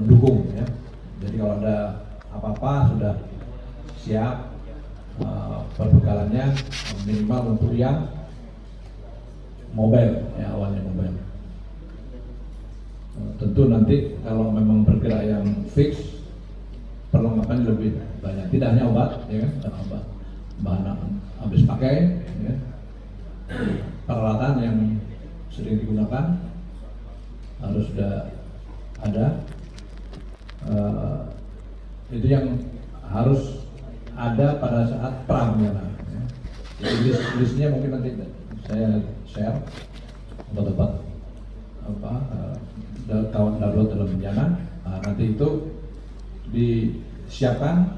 mendukung ya. Jadi kalau ada apa-apa sudah siap perbekalannya minimal untuk yang mobile ya, awalnya mobile. Tentu nanti kalau memang bergerak yang fix perlengkapan lebih banyak, tidak hanya obat ya kan, obat bahan habis pakai ya. Peralatan yang sering digunakan harus sudah ada, itu yang harus ada pada saat pra bencana ya. Jadi listnya mungkin nanti saya share obat-obat kawan darurat dalam bencana. Nanti itu disiapkan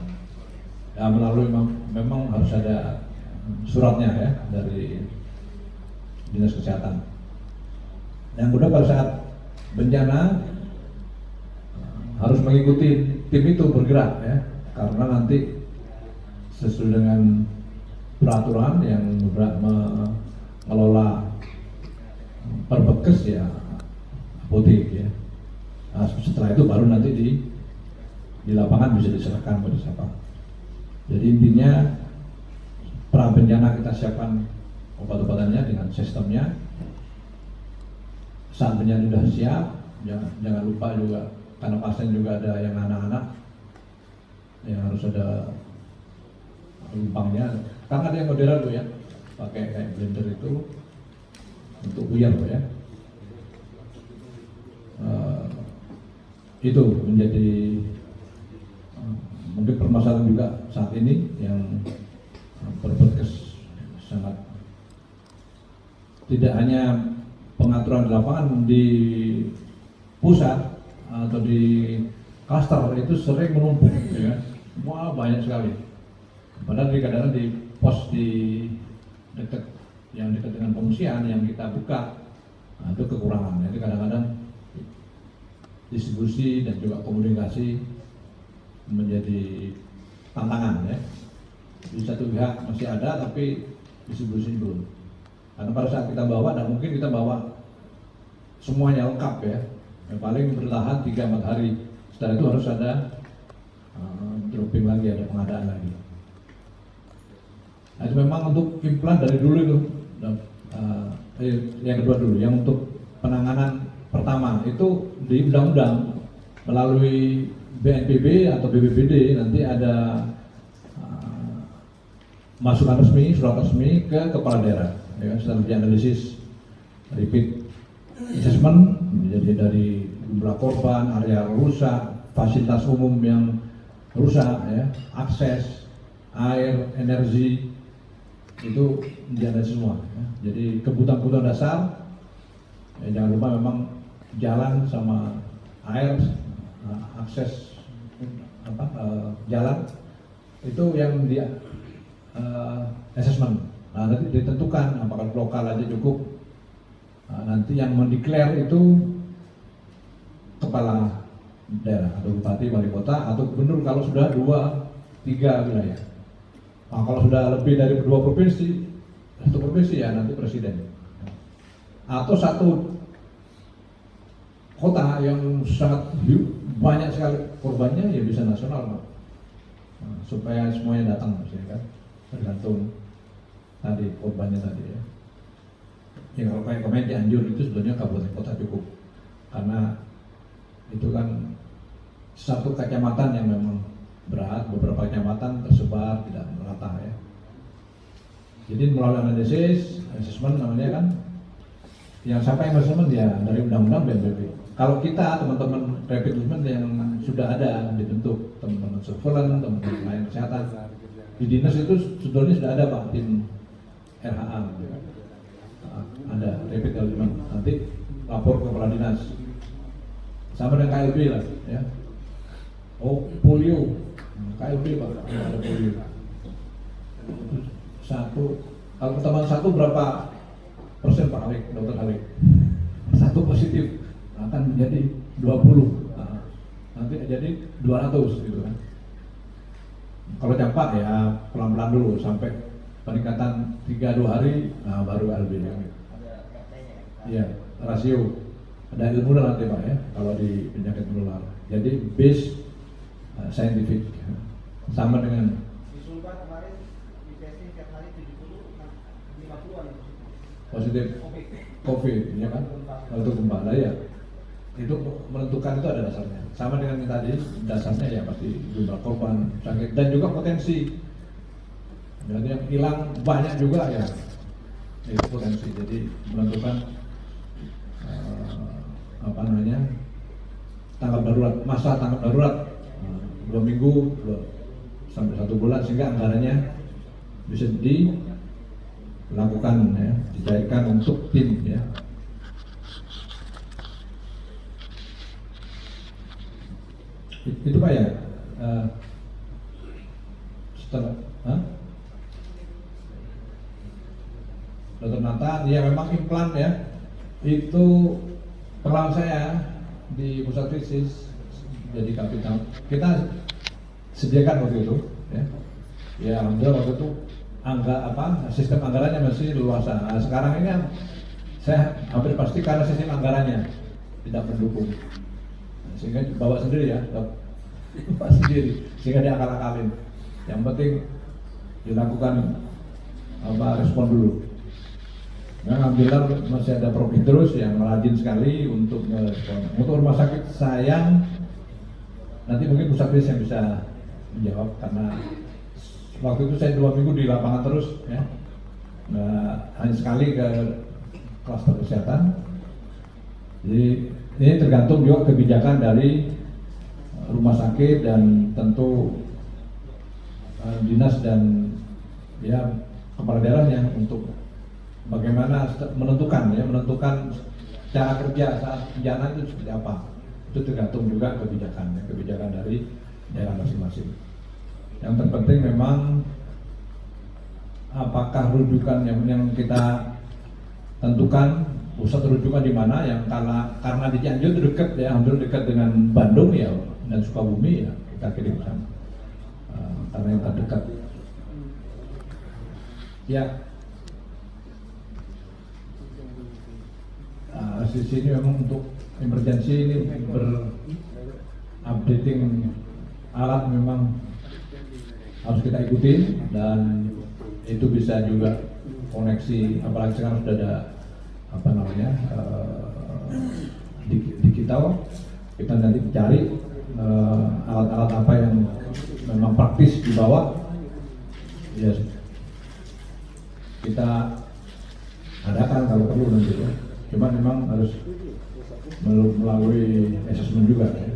ya, melalui memang harus ada suratnya ya dari Dinas Kesehatan. Yang kedua, pada saat bencana harus mengikuti tim itu bergerak ya, karena nanti sesuai dengan peraturan yang mengelola Perbekes ya apotek ya. Nah, setelah itu baru nanti di lapangan bisa diserahkan pada siapa. Jadi intinya pra bencana kita siapkan obat-obatannya dengan sistemnya. Saat bencana sudah siap, jangan lupa juga karena pasien juga ada yang anak-anak yang harus ada lumpangnya. Karena ada yang modern tuh ya, pakai kayak blender itu untuk buyar ya. Itu menjadi mungkin permasalahan juga saat ini yang Perbekes sangat tidak hanya pengaturan di lapangan di pusat atau di klaster itu sering menumpuk ya. Wah, banyak sekali. Padahal kadang-kadang di pos di dekat dengan pengungsian yang kita buka, itu kekurangan. Jadi kadang-kadang distribusi dan juga komunikasi menjadi tantangan ya. Di satu pihak masih ada tapi distribusi belum. Karena pada saat kita bawa, dan mungkin kita bawa semuanya lengkap ya. Yang paling bertahan 3-4 hari. Setelah itu harus ada dropping lagi, ada pengadaan lagi. Nah, itu memang untuk implan dari dulu itu. Yang kedua dulu, yang untuk penanganan pertama itu di undang-undang melalui BNPB atau BPBD nanti ada masukan resmi, surat resmi ke kepala daerah. Ya, setelah dianalisis, repeat assessment, jadi dari jumlah korban, area rusak, fasilitas umum yang rusak, ya, akses, air, energi, itu dianalisis semua. Ya. Jadi kebutuhan-kebutuhan dasar, ya, jangan lupa memang jalan sama air, akses jalan itu yang dia assessment. Nah, nanti ditentukan apakah lokal aja cukup. Nah, nanti yang mendeklar itu kepala daerah atau bupati, wali kota atau gubernur kalau sudah 2-3 wilayah. Nah, kalau sudah lebih dari 2 provinsi, 1 provinsi ya nanti presiden. Atau 1 kota yang sangat banyak sekali korbannya ya bisa nasional, Pak. Nah, supaya semuanya datang, kan? Tergantung tadi korbannya tadi ya. Ya kalau kayak kemarin Cianjur itu sebenarnya kabupaten kota cukup, karena itu kan 1 kecamatan yang memang berat, beberapa kecamatan tersebar tidak merata ya. Jadi melalui analisis, assessment namanya kan, yang siapa yang assessment ya dari undang-undang BNPB. Kalau kita teman-teman rapid assessment yang sudah ada dibentuk, teman-teman surveillance, teman-teman lain kesehatan di dinas itu sebetulnya sudah ada, Pak, tim RHA gitu. Ada rapid assessment, nanti lapor ke kepala dinas sama dengan KLB lah ya. Oh, polio, KLB, Pak, ada polio. 1, kalau pertemuan 1 berapa persen, Pak Alik, Dokter Alik? 1 positif akan menjadi 20, nah, nanti jadi 200 gitu kan. Kalau campak ya pelan-pelan dulu sampai peningkatan 3-2 hari, nah baru LB ya. Iya, rasio. Ada ilmu nanti, Pak ya, kalau di penyakit menular. Jadi base scientific, sama dengan Di Sulbar kemarin di testing tiap hari 70, 50-an positif COVID, ya kan? Kalau itu gempa, lah ya. Itu menentukan itu ada dasarnya. Sama dengan yang tadi, dasarnya ya pasti jumlah korban, sakit, dan juga potensi. Jadi yang hilang banyak juga ya, itu potensi. Jadi menentukan apa namanya, tanggap darurat, masa tanggap darurat 2 minggu sampai 1 bulan, sehingga anggarannya bisa dilakukan ya, dicairkan untuk tim ya. Itu Pak ya, setelah Dr. Nathan, ya memang implan ya, itu pengalaman saya di pusat krisis jadi kapital, kita sediakan waktu itu ya alhamdulillah waktu itu sistem anggarannya masih luasa. Nah, sekarang ini saya hampir pasti karena sistem anggarannya tidak mendukung, sehingga bawa sendiri ya, bawa sendiri, sehingga diakal-akalin. Yang penting dilakukan respon dulu. Nah, alhamdulillah masih ada Prof. Idrus yang rajin sekali untuk merespon. Untuk rumah sakit sayang, nanti mungkin pusat krisis yang bisa menjawab, karena waktu itu saya 2 minggu di lapangan terus ya. Nah, hanya sekali ke klaster kesehatan. Jadi ini tergantung juga kebijakan dari rumah sakit dan tentu dinas dan ya kepala daerahnya untuk bagaimana menentukan cara kerja saat bencana itu seperti apa. Itu tergantung juga kebijakan dari daerah masing-masing. Yang terpenting memang apakah rujukan yang kita tentukan, pusat rujukan di mana, yang karena di Cianjur itu dekat ya, hampir dekat dengan Bandung ya, dan Sukabumi ya, kita kirim sana karena yang terdekat ya. Sisi ini memang untuk emergency ini updating alat memang harus kita ikuti, dan itu bisa juga koneksi, apalagi sekarang sudah ada digital, kita nanti cari alat-alat apa yang memang praktis dibawa ya, kita adakan kalau perlu nanti ya. Cuma memang harus melalui assessment juga ya.